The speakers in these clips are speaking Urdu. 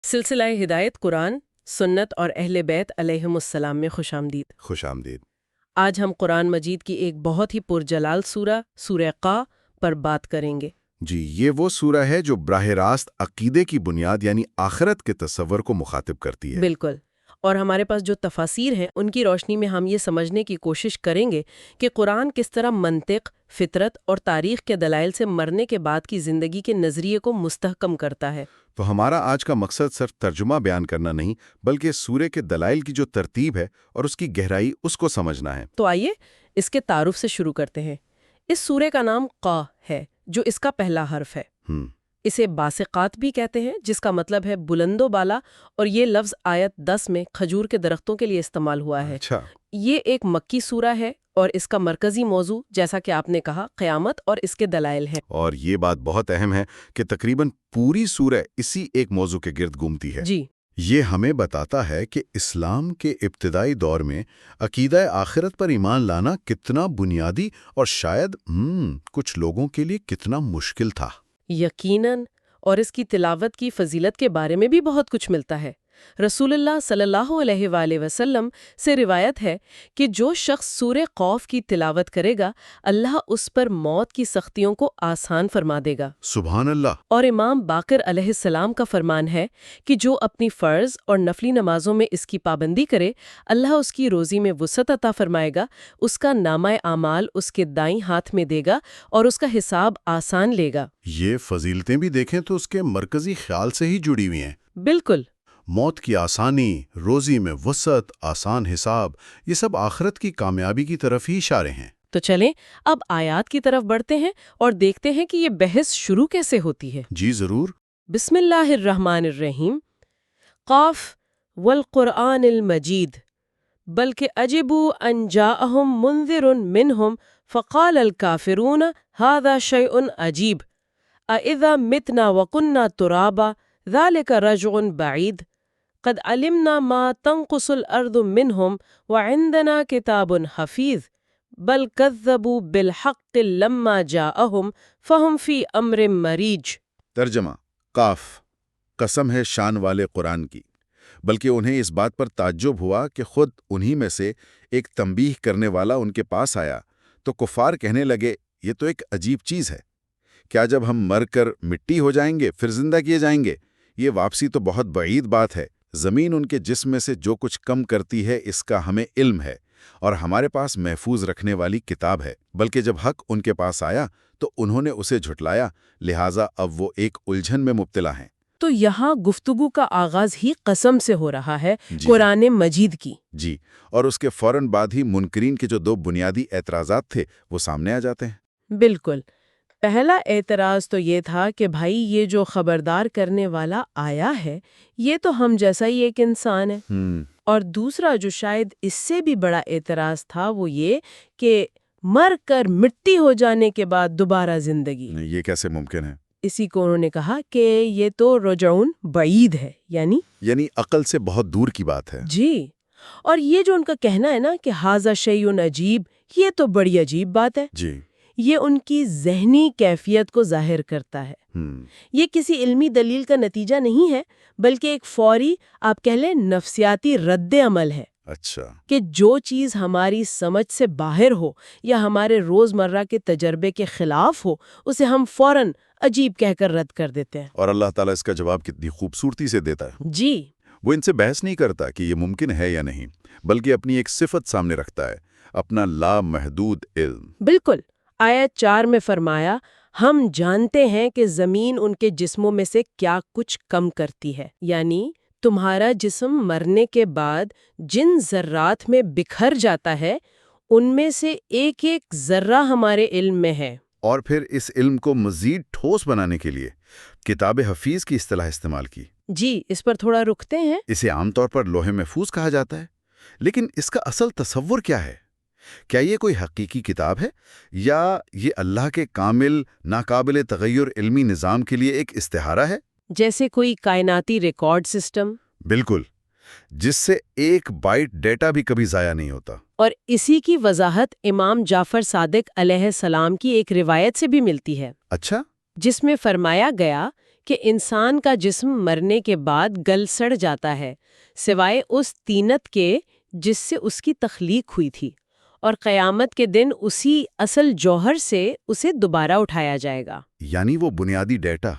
سلسلہ ہدایت قرآن، سنت اور اہل بیت علیہم السلام میں خوش آمدید۔ خوش آمدید۔ آج ہم قرآن مجید کی ایک بہت ہی پرجلال سورہ قاف پر بات کریں گے۔ جی، یہ وہ سورہ ہے جو براہ راست عقیدے کی بنیاد یعنی آخرت کے تصور کو مخاطب کرتی ہے۔ بالکل، اور ہمارے پاس جو تفاسیر ہیں ان کی روشنی میں ہم یہ سمجھنے کی کوشش کریں گے کہ قرآن کس طرح منطق، فطرت اور تاریخ کے دلائل سے مرنے کے بعد کی زندگی کے نظریے کو مستحکم کرتا ہے۔ تو ہمارا آج کا مقصد صرف ترجمہ بیان کرنا نہیں، بلکہ سورہ کے دلائل کی جو ترتیب ہے اور اس کی گہرائی، اس کو سمجھنا ہے۔ تو آئیے اس کے تعارف سے شروع کرتے ہیں۔ اس سورہ کا نام قا ہے، جو اس کا پہلا حرف ہے۔ اسے باسقات بھی کہتے ہیں، جس کا مطلب ہے بلند و بالا، اور یہ لفظ آیت 10 میں کھجور کے درختوں کے لیے استعمال ہوا ہے۔ اچھا، یہ ایک مکی سورہ ہے اور اس کا مرکزی موضوع، جیسا کہ آپ نے کہا، قیامت اور اس کے دلائل ہیں۔ اور یہ بات بہت اہم ہے کہ تقریباً پوری سورہ اسی ایک موضوع کے گرد گھومتی ہے۔ جی، یہ ہمیں بتاتا ہے کہ اسلام کے ابتدائی دور میں عقیدہ آخرت پر ایمان لانا کتنا بنیادی اور شاید کچھ لوگوں کے لیے کتنا مشکل تھا۔ یقیناً، اور اس کی تلاوت کی فضیلت کے بارے میں بھی بہت کچھ ملتا ہے۔ رسول اللہ صلی اللہ علیہ وآلہ وسلم سے روایت ہے کہ جو شخص سورہ قاف کی تلاوت کرے گا، اللہ اس پر موت کی سختیوں کو آسان فرما دے گا۔ سبحان اللہ۔ اور امام باقر علیہ السلام کا فرمان ہے کہ جو اپنی فرض اور نفلی نمازوں میں اس کی پابندی کرے، اللہ اس کی روزی میں وسعت عطا فرمائے گا، اس کا نامہ اعمال اس کے دائیں ہاتھ میں دے گا اور اس کا حساب آسان لے گا۔ یہ فضیلتیں بھی دیکھیں تو اس کے مرکزی خیال سے ہی جڑی ہوئی ہیں۔ بالکل۔ موت کی آسانی، روزی میں وسعت، آسان حساب، یہ سب آخرت کی کامیابی کی طرف ہی اشارے ہیں۔ تو چلیں اب آیات کی طرف بڑھتے ہیں اور دیکھتے ہیں کہ یہ بحث شروع کیسے ہوتی ہے۔ جی ضرور۔ بسم اللہ الرحمن الرحیم۔ قاف والقرآن المجید بلکہ عجبوا ان جاءہم منذر منہم فقال الکافرون ھذا شیء عجیب اذا متنا وکنا ترابا ذلک رجع بعید قد علمنا ما تنقص الارض منہم وعندنا کتاب حفیظ بل کذبوا بالحق لما جاءہم فہم فی امر مریج۔ ترجمہ: قاف، قسم ہے شان والے قرآن کی، بلکہ انہیں اس بات پر تعجب ہوا کہ خود انہی میں سے ایک تنبیہ کرنے والا ان کے پاس آیا تو کفار کہنے لگے، یہ تو ایک عجیب چیز ہے، کیا جب ہم مر کر مٹی ہو جائیں گے پھر زندہ کیے جائیں گے؟ یہ واپسی تو بہت بعید بات ہے۔ زمین ان کے جسم میں سے جو کچھ کم کرتی ہے اس کا ہمیں علم ہے، اور ہمارے پاس محفوظ رکھنے والی کتاب ہے، بلکہ جب حق ان کے پاس آیا تو انہوں نے اسے جھٹلایا، لہٰذا اب وہ ایک الجھن میں مبتلا ہیں۔ تو یہاں گفتگو کا آغاز ہی قسم سے ہو رہا ہے، جی قرآن مجید کی۔ جی، اور اس کے فوراً بعد ہی منکرین کے جو دو بنیادی اعتراضات تھے وہ سامنے آ جاتے ہیں۔ بالکل۔ پہلا اعتراض تو یہ تھا کہ بھائی یہ جو خبردار کرنے والا آیا ہے یہ تو ہم جیسا ہی ایک انسان ہے۔ اور دوسرا جو شاید اس سے بھی بڑا اعتراض تھا وہ یہ کہ مر کر مٹی ہو جانے کے بعد دوبارہ زندگی، یہ کیسے ممکن ہے؟ اسی کو انہوں نے کہا کہ یہ تو رجعون بعید ہے، یعنی عقل سے بہت دور کی بات ہے۔ جی۔ اور یہ جو ان کا کہنا ہے نا کہ ھذا شیء عجیب، یہ تو بڑی عجیب بات ہے، جی۔ یہ ان کی ذہنی کیفیت کو ظاہر کرتا ہے۔ یہ کسی علمی دلیل کا نتیجہ نہیں ہے، بلکہ ایک فوری، آپ کہہ لیں، نفسیاتی رد عمل ہے۔ اچھا۔ کہ جو چیز ہماری سمجھ سے باہر ہو یا ہمارے روزمرہ کے تجربے کے خلاف ہو، اسے ہم فوراً عجیب کہہ کر رد کر دیتے ہیں۔ اور اللہ تعالیٰ اس کا جواب کتنی خوبصورتی سے دیتا ہے۔ جی۔ وہ ان سے بحث نہیں کرتا کہ یہ ممکن ہے یا نہیں، بلکہ اپنی ایک صفت سامنے رکھتا ہے، اپنا لامحدود علم۔ بالکل۔ آیت 4 میں فرمایا، ہم جانتے ہیں کہ زمین ان کے جسموں میں سے کیا کچھ کم کرتی ہے، یعنی تمہارا جسم مرنے کے بعد جن ذرات میں بکھر جاتا ہے ان میں سے ایک ایک ذرہ ہمارے علم میں ہے۔ اور پھر اس علم کو مزید ٹھوس بنانے کے لیے کتاب حفیظ کی اصطلاح استعمال کی۔ جی، اس پر تھوڑا رکتے ہیں۔ اسے عام طور پر لوح محفوظ کہا جاتا ہے، لیکن اس کا اصل تصور کیا ہے؟ کیا یہ کوئی حقیقی کتاب ہے یا یہ اللہ کے کامل ناقابل تغیر علمی نظام کے لیے ایک استعارہ ہے؟ جیسے کوئی کائناتی ریکارڈ سسٹم؟ بالکل، جس سے ایک بائٹ ڈیٹا بھی کبھی ضائع نہیں ہوتا۔ اور اسی کی وضاحت امام جعفر صادق علیہ السلام کی ایک روایت سے بھی ملتی ہے۔ اچھا۔ جس میں فرمایا گیا کہ انسان کا جسم مرنے کے بعد گل سڑ جاتا ہے سوائے اس طینت کے جس سے اس کی تخلیق ہوئی تھی، اور قیامت کے دن اسی اصل جوہر سے اسے دوبارہ اٹھایا جائے گا۔ یعنی وہ بنیادی ڈیٹا،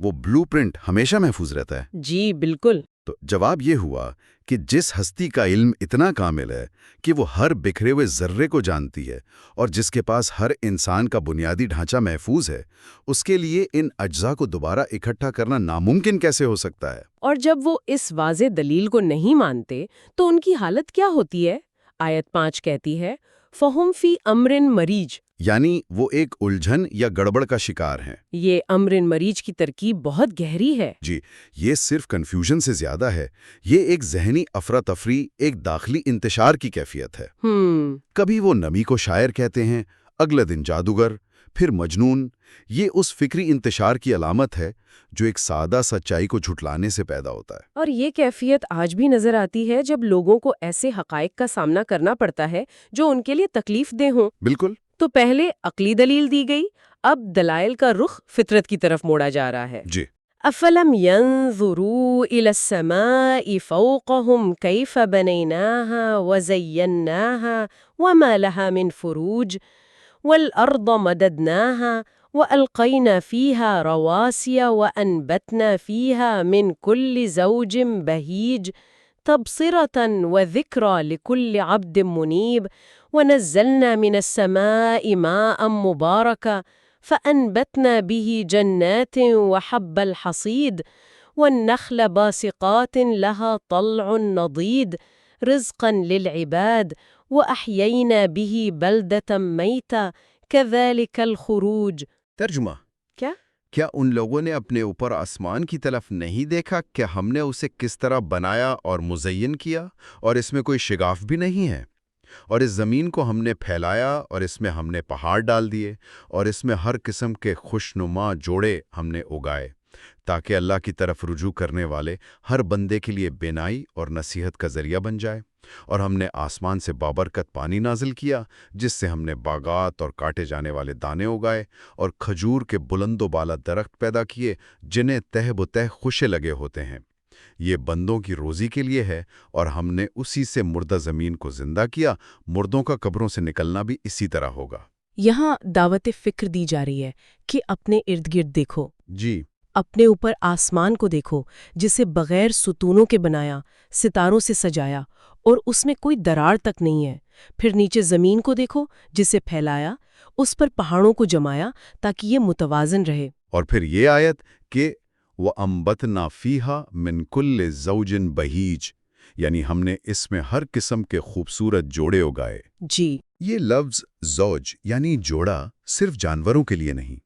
وہ بلو پرنٹ ہمیشہ محفوظ رہتا ہے۔ جی بالکل۔ تو جواب یہ ہوا کہ جس ہستی کا علم اتنا کامل ہے کہ وہ ہر بکھرے ہوئے ذرے کو جانتی ہے اور جس کے پاس ہر انسان کا بنیادی ڈھانچہ محفوظ ہے، اس کے لیے ان اجزاء کو دوبارہ اکٹھا کرنا ناممکن کیسے ہو سکتا ہے؟ اور جب وہ اس واضح دلیل کو نہیں مانتے تو ان کی حالت کیا ہوتی ہے؟ آیت 5 کہتی ہے فَهُمْ فِي أَمْرٍ مَرِيجٍ، یعنی وہ ایک الجھن یا گڑبڑ کا شکار ہیں۔ یہ امرن مریج کی ترکیب بہت گہری ہے۔ جی، یہ صرف کنفیوژن سے زیادہ ہے، یہ ایک ذہنی افراتفری، ایک داخلی انتشار کی کیفیت ہے۔ کبھی وہ نبی کو شاعر کہتے ہیں، اگلے دن جادوگر، پھر مجنون۔ یہ اس فکری انتشار کی علامت ہے جو ایک سادہ سچائی کو جھٹلانے سے پیدا ہوتا ہے۔ اور یہ کیفیت آج بھی نظر آتی ہے جب لوگوں کو ایسے حقائق کا سامنا کرنا پڑتا ہے جو ان کے لیے تکلیف دہ ہوں۔ بالکل۔ تو پہلے عقلی دلیل دی گئی، اب دلائل کا رخ فطرت کی طرف موڑا جا رہا ہے۔ جی۔ افلم ينظروا الى السماء فوقهم كيف بنيناها وزيناها وما لها من فروج والارض مددناها والقينا فيها رواسي وانبتنا فيها من كل زوج بهيج تبصرة وذكرى لكل عبد منيب ونزلنا من السماء ماء مباركا فأنبتنا به جنات وحب الحصيد والنخل باسقات لها طلع نضيد رزقا للعباد وأحيينا به بلدة ميتا كذلك الخروج۔ ترجمہ کیا ان لوگوں نے اپنے اوپر آسمان کی طرف نہیں دیکھا کہ ہم نے اسے کس طرح بنایا اور مزین کیا، اور اس میں کوئی شگاف بھی نہیں ہے؟ اور اس زمین کو ہم نے پھیلایا اور اس میں ہم نے پہاڑ ڈال دیے اور اس میں ہر قسم کے خوشنما جوڑے ہم نے اگائے تاکہ اللہ کی طرف رجوع کرنے والے ہر بندے کے لیے بینائی اور نصیحت کا ذریعہ بن جائے۔ اور ہم نے آسمان سے بابرکت پانی نازل کیا جس سے ہم نے باغات اور کاٹے جانے والے دانے اگائے اور کھجور کے بلند و بالا درخت پیدا کیے جنہیں تہ بتہ خوشے لگے ہوتے ہیں۔ یہ بندوں کی روزی کے لیے ہے، اور ہم نے اسی سے مردہ زمین کو زندہ کیا، مردوں کا قبروں سے نکلنا بھی اسی طرح ہوگا۔ یہاں دعوت فکر دی جا رہی ہے کہ اپنے ارد گرد دیکھو، جی، اپنے اوپر آسمان کو دیکھو جسے بغیر ستونوں کے بنایا، ستاروں سے سجایا اور اس میں کوئی درار تک نہیں ہے۔ پھر نیچے زمین کو دیکھو جسے پھیلایا، اس پر پہاڑوں کو جمایا تاکہ یہ متوازن رہے۔ اور پھر یہ آیت کہ وَأَنبَتْنَا فِيهَا مِن كُلِّ زَوْجٍ بَهِيجٍ، یعنی ہم نے اس میں ہر قسم کے خوبصورت جوڑے اگائے۔ جی، یہ لفظ زوج یعنی جوڑا صرف جانوروں کے لیے نہیں،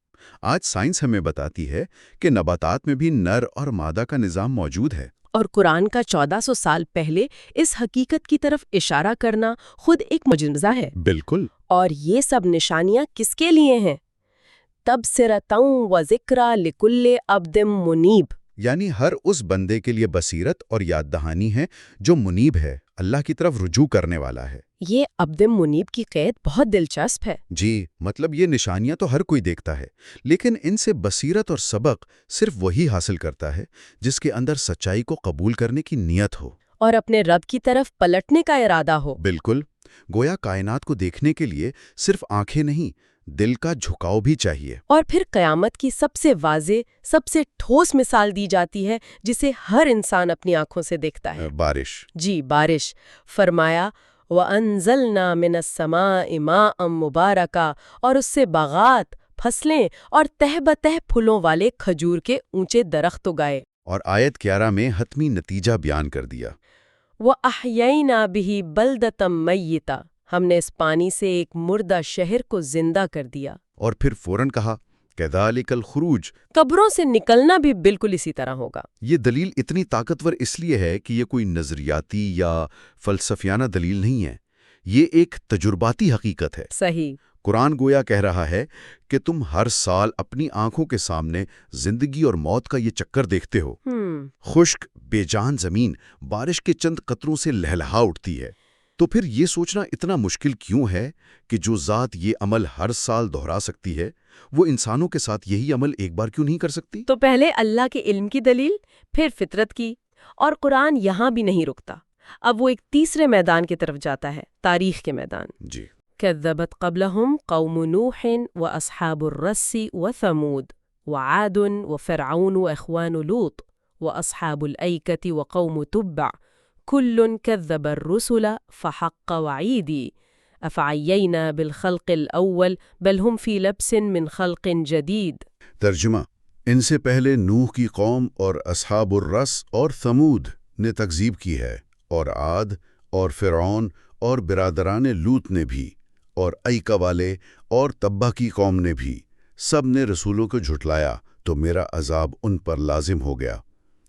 آج سائنس ہمیں بتاتی ہے کہ نباتات میں بھی نر اور مادہ کا نظام موجود ہے۔ اور قرآن کا 1400 سال پہلے اس حقیقت کی طرف اشارہ کرنا خود ایک معجزہ ہے۔ بالکل۔ اور یہ سب نشانیاں کس کے لیے ہیں؟ تبصرۃ و ذکریٰ لکل عبد منیب، یعنی ہر اس بندے کے لیے بصیرت اور یاد دہانی ہے جو منیب ہے، اللہ کی طرف رجوع کرنے والا ہے۔ یہ عبد منیب کی قید بہت دلچسپ ہے۔ جی، مطلب یہ نشانیاں تو ہر کوئی دیکھتا ہے، لیکن ان سے بصیرت اور سبق صرف وہی حاصل کرتا ہے جس کے اندر سچائی کو قبول کرنے کی نیت ہو اور اپنے رب کی طرف پلٹنے کا ارادہ ہو۔ بالکل۔ گویا کائنات کو دیکھنے کے لیے صرف آنکھیں نہیں، دل کا جھکاؤ بھی چاہیے۔ اور پھر قیامت کی سب سے واضح، سب سے ٹھوس مثال دی جاتی ہے جسے ہر انسان اپنی آنکھوں سے دیکھتا ہے۔ بارش۔ جی، بارش۔ فرمایا وَأَنزَلْنَا مِنَ السَّمَاءِ مَاءً مُبَارَكًا، اور اس سے باغات، فصلیں اور تہ بتہ پھولوں والے کھجور کے اونچے درخت اگائے۔ اور آیت 11 میں حتمی نتیجہ بیان کر دیا۔ وَأَحْيَيْنَا بِهِ بَلْدَةً مَيِّتًا، ہم نے اس پانی سے ایک مردہ شہر کو زندہ کر دیا۔ اور پھر فوراً کہا كَذَلِكَ الْخُرُوجُ، قبروں سے نکلنا بھی بالکل اسی طرح ہوگا۔ یہ دلیل اتنی طاقتور اس لیے ہے کہ یہ کوئی نظریاتی یا فلسفیانہ دلیل نہیں ہے، یہ ایک تجرباتی حقیقت ہے۔ صحیح۔ قرآن گویا کہہ رہا ہے کہ تم ہر سال اپنی آنکھوں کے سامنے زندگی اور موت کا یہ چکر دیکھتے ہو۔ خشک بے جان زمین بارش کے چند قطروں سے لہلہا اٹھتی ہے، تو پھر یہ سوچنا اتنا مشکل کیوں ہے کہ جو ذات یہ عمل ہر سال دہرا سکتی ہے وہ انسانوں کے ساتھ یہی عمل ایک بار کیوں نہیں کر سکتی؟ تو پہلے اللہ کے علم کی دلیل، پھر فطرت کی، اور قرآن یہاں بھی نہیں رکتا۔ اب وہ ایک تیسرے میدان کی طرف جاتا ہے، تاریخ کے میدان۔ جی، كذبت قبلهم قوم نوح وأصحاب الرس وثمود وعاد وفرعون وإخوان لوط وأصحاب الأيكة وقوم تبع كل كذب الرسل فحق وعيدي أفعيينا بالخلق الأول بل هم في لبس من خلق جديد۔ ترجمہ: ان سے پہلے نوح کی قوم اور اصحاب الرس اور ثمود نے تکذیب کی ہے، اور عاد اور فرعون اور برادران لوط نے بھی، اور ایکا والے اور تبا کی قوم نے بھی، سب نے رسولوں کو جھٹلایا تو میرا عذاب ان پر لازم ہو گیا۔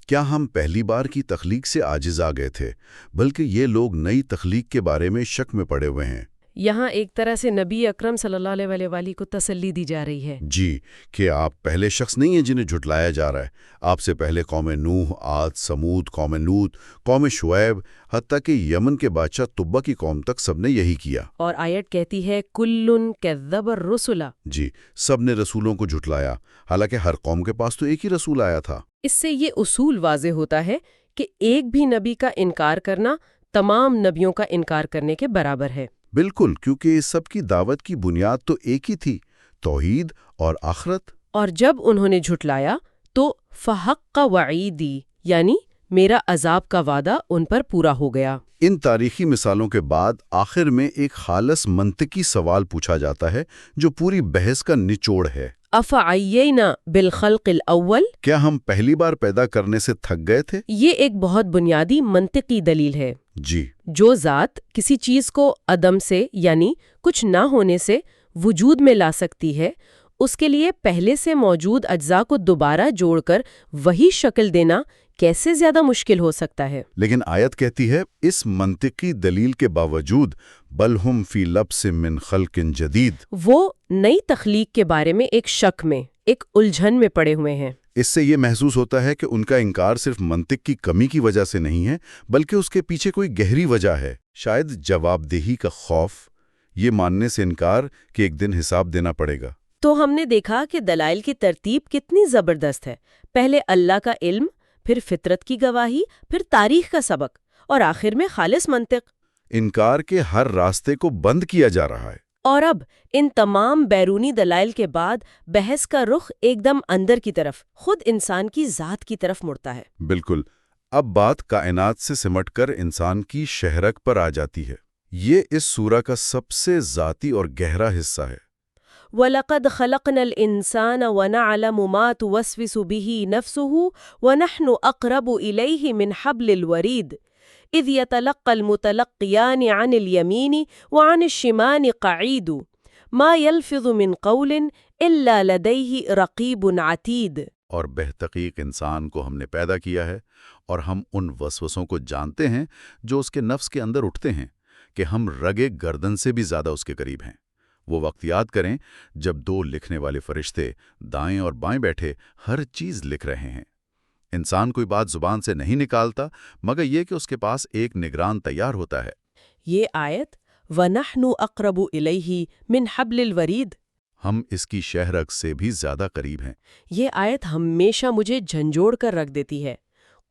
کیا ہم پہلی بار کی تخلیق سے عاجز آ گئے تھے، بلکہ یہ لوگ نئی تخلیق کے بارے میں شک میں پڑے ہوئے ہیں۔ یہاں ایک طرح سے نبی اکرم صلی اللہ علیہ وآلہ کو تسلی دی جا رہی ہے۔ جی، کہ آپ پہلے شخص نہیں ہیں جنہیں جھٹلایا جا رہا ہے۔ آپ سے پہلے قوم نوح، عاد، سمود، قوم لوط، قوم شعیب، حتیٰ کہ یمن کے بادشاہ طبہ کی قوم تک سب نے یہی کیا۔ اور آیت کہتی ہے کلن کذب الرسل۔ جی، سب نے رسولوں کو جھٹلایا، حالانکہ ہر قوم کے پاس تو ایک ہی رسول آیا تھا۔ اس سے یہ اصول واضح ہوتا ہے کہ ایک بھی نبی کا انکار کرنا تمام نبیوں کا انکار کرنے کے برابر ہے۔ بالکل، کیونکہ اس سب کی دعوت کی بنیاد تو ایک ہی تھی، توحید اور آخرت۔ اور جب انہوں نے جھٹلایا تو فحق وعیدی، یعنی میرا عذاب کا وعدہ ان پر پورا ہو گیا۔ ان تاریخی مثالوں کے بعد آخر میں ایک خالص منطقی سوال پوچھا جاتا ہے جو پوری بحث کا نچوڑ ہے۔ افعینا بالخلق الاول، کیا ہم پہلی بار پیدا کرنے سے تھک گئے تھے؟ یہ ایک بہت بنیادی منطقی دلیل ہے۔ جی، جو ذات کسی چیز کو عدم سے یعنی کچھ نہ ہونے سے وجود میں لا سکتی ہے، اس کے لیے پہلے سے موجود اجزاء کو دوبارہ جوڑ کر وہی شکل دینا کیسے زیادہ مشکل ہو سکتا ہے؟ لیکن آیت کہتی ہے اس منطقی دلیل کے باوجود بل ہم فی لبس من خلق جدید، وہ نئی تخلیق کے بارے میں ایک شک میں، ایک الجھن میں پڑے ہوئے ہیں۔ اس سے یہ محسوس ہوتا ہے کہ ان کا انکار صرف منطق کی کمی کی وجہ سے نہیں ہے، بلکہ اس کے پیچھے کوئی گہری وجہ ہے، شاید جواب دہی کا خوف، یہ ماننے سے انکار کہ ایک دن حساب دینا پڑے گا۔ تو ہم نے دیکھا کہ دلائل کی ترتیب کتنی زبردست ہے، پہلے اللہ کا علم، پھر فطرت کی گواہی، پھر تاریخ کا سبق، اور آخر میں خالص منطق۔ انکار کے ہر راستے کو بند کیا جا رہا ہے۔ اور اب ان تمام بیرونی دلائل کے بعد بحث کا رخ ایک دم اندر کی طرف، خود انسان کی ذات کی طرف مڑتا ہے۔ بالکل، اب بات کائنات سے سمٹ کر انسان کی شہرک پر آ جاتی ہے۔ یہ اس سورہ کا سب سے ذاتی اور گہرا حصہ ہے۔ وَلَقَدْ خَلَقْنَا الْإِنسَانَ وَنَعْلَمُ مَا تُوَسْوِسُ بِهِ نَفْسُهُ وَنَحْنُ أَقْرَبُ إِلَيْهِ مِنْ حَبْلِ الْوَرِيدِ إِذْ يَتَلَقَّى الْمُتَلَقِّيَانِ عَنِ الْيَمِينِ وَعَنِ الشِّمَالِ قَعِيدٌ مَا يَلْفِظُ مِنْ قَوْلٍ إِلَّا لَدَيْهِ رَقِيبٌ عَتِيدٌ۔ اور بہتحقیق انسان کو ہم نے پیدا کیا ہے، اور ہم ان وسوسوں کو جانتے ہیں جو اس کے نفس کے اندر اٹھتے ہیں، کہ ہم رگے گردن سے بھی زیادہ اس کے قریب ہیں۔ وہ وقت یاد کریں جب دو لکھنے والے فرشتے دائیں اور بائیں بیٹھے ہر چیز لکھ رہے ہیں۔ انسان کوئی بات زبان سے نہیں نکالتا مگر یہ کہ اس کے پاس ایک نگران تیار ہوتا ہے۔ یہ آیت وَنَحْنُ أَقْرَبُ إِلَيْهِ مِنْ حَبْلِ الْوَرِيدِ، ہم اس کی شہرک سے بھی زیادہ قریب ہیں۔ یہ آیت ہمیشہ مجھے جھنجھوڑ کر رکھ دیتی ہے۔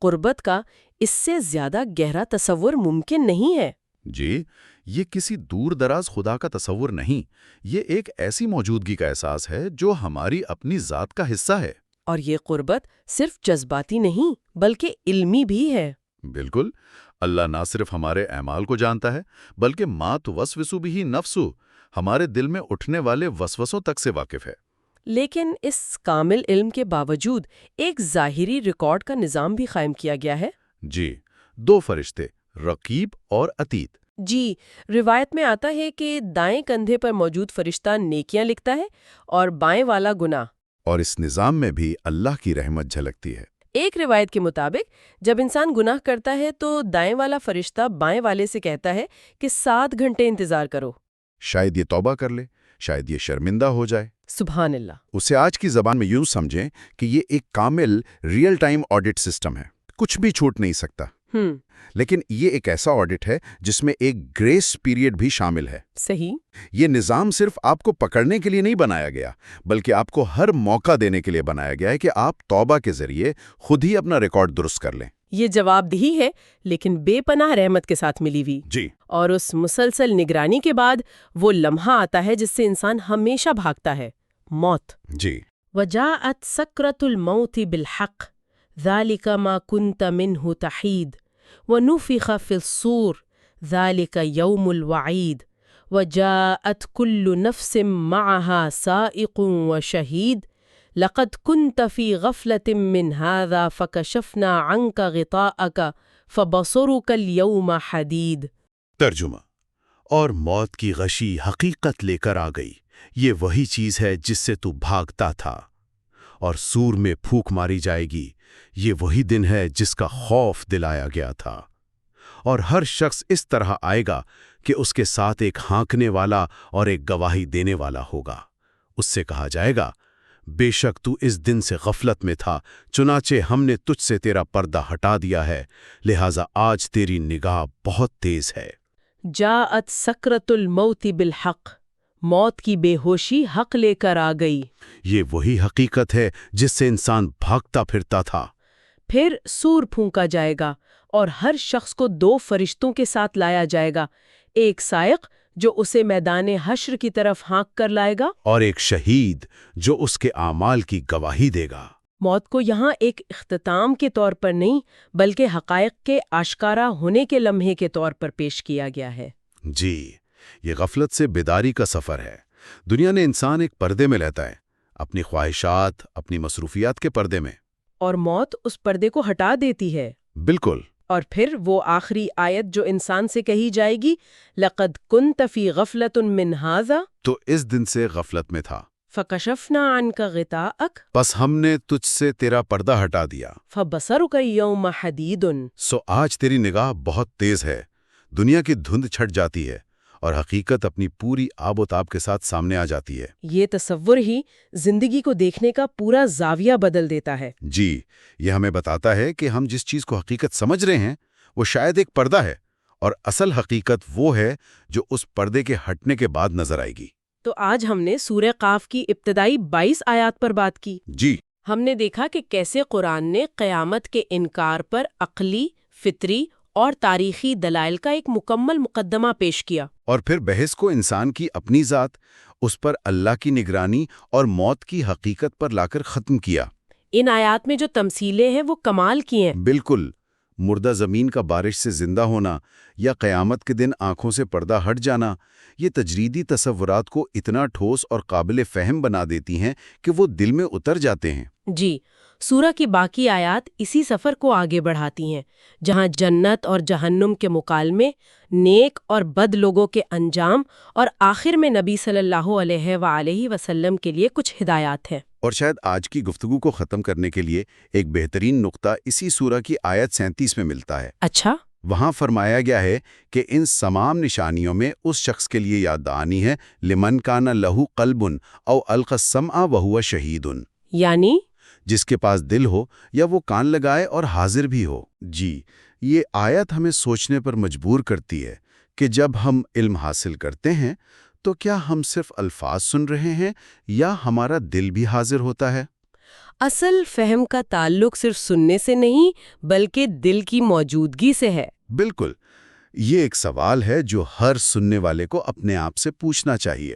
قربت کا اس سے زیادہ گہرا تصور ممکن نہیں ہے۔ جی، یہ کسی دور دراز خدا کا تصور نہیں، یہ ایک ایسی موجودگی کا احساس ہے جو ہماری اپنی ذات کا حصہ ہے۔ اور یہ قربت صرف جذباتی نہیں بلکہ علمی بھی ہے۔ بالکل، اللہ نہ صرف ہمارے اعمال کو جانتا ہے بلکہ ما توسوس بہ نفس، ہمارے دل میں اٹھنے والے وسوسوں تک سے واقف ہے۔ لیکن اس کامل علم کے باوجود ایک ظاہری ریکارڈ کا نظام بھی قائم کیا گیا ہے۔ جی، دو فرشتے، رقیب اور عتید۔ جی، روایت میں آتا ہے کہ دائیں کندھے پر موجود فرشتہ نیکیاں لکھتا ہے اور بائیں والا گناہ۔ اور اس نظام میں بھی اللہ کی رحمت جھلکتی ہے۔ ایک روایت کے مطابق جب انسان گناہ کرتا ہے تو دائیں والا فرشتہ بائیں والے سے کہتا ہے کہ 7 گھنٹے انتظار کرو، شاید یہ توبہ کر لے، شاید یہ شرمندہ ہو جائے۔ سبحان اللہ۔ اسے آج کی زبان میں یوں سمجھیں کہ یہ ایک کامل ریئل ٹائم آڈٹ سسٹم ہے، کچھ بھی چھوٹ نہیں سکتا۔ لیکن یہ ایک ایسا آڈٹ ہے جس میں ایک گریس پیریڈ بھی شامل ہے۔ صحیح۔ یہ نظام صرف آپ کو پکڑنے کے لیے نہیں بنایا گیا، بلکہ آپ کو ہر موقع دینے کے لیے بنایا گیا ہے کہ آپ توبہ کے ذریعے خود ہی اپنا ریکارڈ درست کر لیں۔ یہ جواب دہی ہے، لیکن بے پناہ رحمت کے ساتھ ملی ہوئی۔ جی۔ اور اس مسلسل نگرانی کے بعد وہ لمحہ آتا ہے جس سے انسان ہمیشہ بھاگتا ہے، موت۔ جی۔ وجاءت سکرۃ الموت بالحق ذلک ما کنت منہ تحید ونفخ فی الصور ذلک یوم الوعید وجاءت کل نفس معها سائق وشہید لقد كنت في غفلة من هذا فكشفنا عنك غطاءك فبصرك اليوم حديد۔ ترجمہ: اور موت کی غشی حقیقت لے کر آ گئی، یہ وہی چیز ہے جس سے تو بھاگتا تھا، اور سور میں پھونک ماری جائے گی، یہ وہی دن ہے جس کا خوف دلایا گیا تھا، اور ہر شخص اس طرح آئے گا کہ اس کے ساتھ ایک ہانکنے والا اور ایک گواہی دینے والا ہوگا۔ اس سے کہا جائے گا، بے شک تو اس دن سے غفلت میں تھا، چنانچہ ہم نے تجھ سے تیرا پردہ ہٹا دیا ہے، لہٰذا آج تیری نگاہ بہت تیز ہے۔ جاءت سکرۃ الموت بالحق، موت کی بے ہوشی حق لے کر آ گئی۔ یہ وہی حقیقت ہے جس سے انسان بھاگتا پھرتا تھا۔ پھر سور پھونکا جائے گا اور ہر شخص کو 2 فرشتوں کے ساتھ لایا جائے گا، ایک سائق جو اسے میدان حشر کی طرف ہانک کر لائے گا، اور ایک شہید جو اس کے اعمال کی گواہی دے گا۔ موت کو یہاں ایک اختتام کے طور پر نہیں بلکہ حقائق کے آشکارا ہونے کے لمحے کے طور پر پیش کیا گیا ہے۔ جی، یہ غفلت سے بیداری کا سفر ہے۔ دنیا نے انسان ایک پردے میں لیتا ہے، اپنی خواہشات، اپنی مصروفیات کے پردے میں، اور موت اس پردے کو ہٹا دیتی ہے۔ بالکل۔ اور پھر وہ آخری آیت جو انسان سے کہی جائے گی، لَقَدْ كُنْتَ فِي غَفْلَةٍ مِّنْ هَذَا، تو اس دن سے غفلت میں تھا، فَكَشَفْنَا عَنْكَ غِطَاءَكَ، بس ہم نے تجھ سے تیرا پردہ ہٹا دیا، فَبَصَرُكَ الْيَوْمَ حَدِيدٌ، سو آج تیری نگاہ بہت تیز ہے، دنیا کی دھند چھٹ جاتی ہے اور حقیقت اپنی پوری آب و تاب کے ساتھ سامنے آ جاتی ہے۔ یہ تصور ہی زندگی کو دیکھنے کا پورا زاویہ بدل دیتا ہے۔ جی، یہ ہمیں بتاتا ہے کہ ہم جس چیز کو حقیقت سمجھ رہے ہیں وہ شاید ایک پردہ ہے، اور اصل حقیقت وہ ہے جو اس پردے کے ہٹنے کے بعد نظر آئے گی۔ تو آج ہم نے سورہ قاف کی ابتدائی 22 آیات پر بات کی۔ جی، ہم نے دیکھا کہ کیسے قرآن نے قیامت کے انکار پر عقلی، فطری اور تاریخی دلائل کا ایک مکمل مقدمہ پیش کیا، اور پھر بحث کو انسان کی اپنی ذات، اس پر اللہ کی نگرانی اور موت کی حقیقت پر لا کر ختم کیا۔ ان آیات میں جو تمثیلیں ہیں وہ کمال کی ہیں۔ بالکل، مردہ زمین کا بارش سے زندہ ہونا یا قیامت کے دن آنکھوں سے پردہ ہٹ جانا، یہ تجریدی تصورات کو اتنا ٹھوس اور قابل فہم بنا دیتی ہیں کہ وہ دل میں اتر جاتے ہیں۔ جی، سورہ کی باقی آیات اسی سفر کو آگے بڑھاتی ہیں، جہاں جنت اور جہنم کے مکالمے، نیک اور بد لوگوں کے انجام، اور آخر میں نبی صلی اللہ علیہ وآلہ وسلم کے لیے کچھ ہدایات ہیں۔ اور شاید آج کی گفتگو کو ختم کرنے کے لیے ایک بہترین نقطہ اسی سورہ کی آیت 37 میں ملتا ہے۔ اچھا؟ وہاں فرمایا گیا ہے کہ ان تمام نشانیوں میں اس شخص کے لیے یاد دہانی ہے لمن کان لہو قلب او القى السمع وهو شہید، یعنی جس کے پاس دل ہو یا وہ کان لگائے اور حاضر بھی ہو۔ جی، یہ آیت ہمیں سوچنے پر مجبور کرتی ہے کہ جب ہم علم حاصل کرتے ہیں تو کیا ہم صرف الفاظ سن رہے ہیں یا ہمارا دل بھی حاضر ہوتا ہے؟ اصل فہم کا تعلق صرف سننے سے نہیں بلکہ دل کی موجودگی سے ہے۔ بالکل، یہ ایک سوال ہے جو ہر سننے والے کو اپنے آپ سے پوچھنا چاہیے۔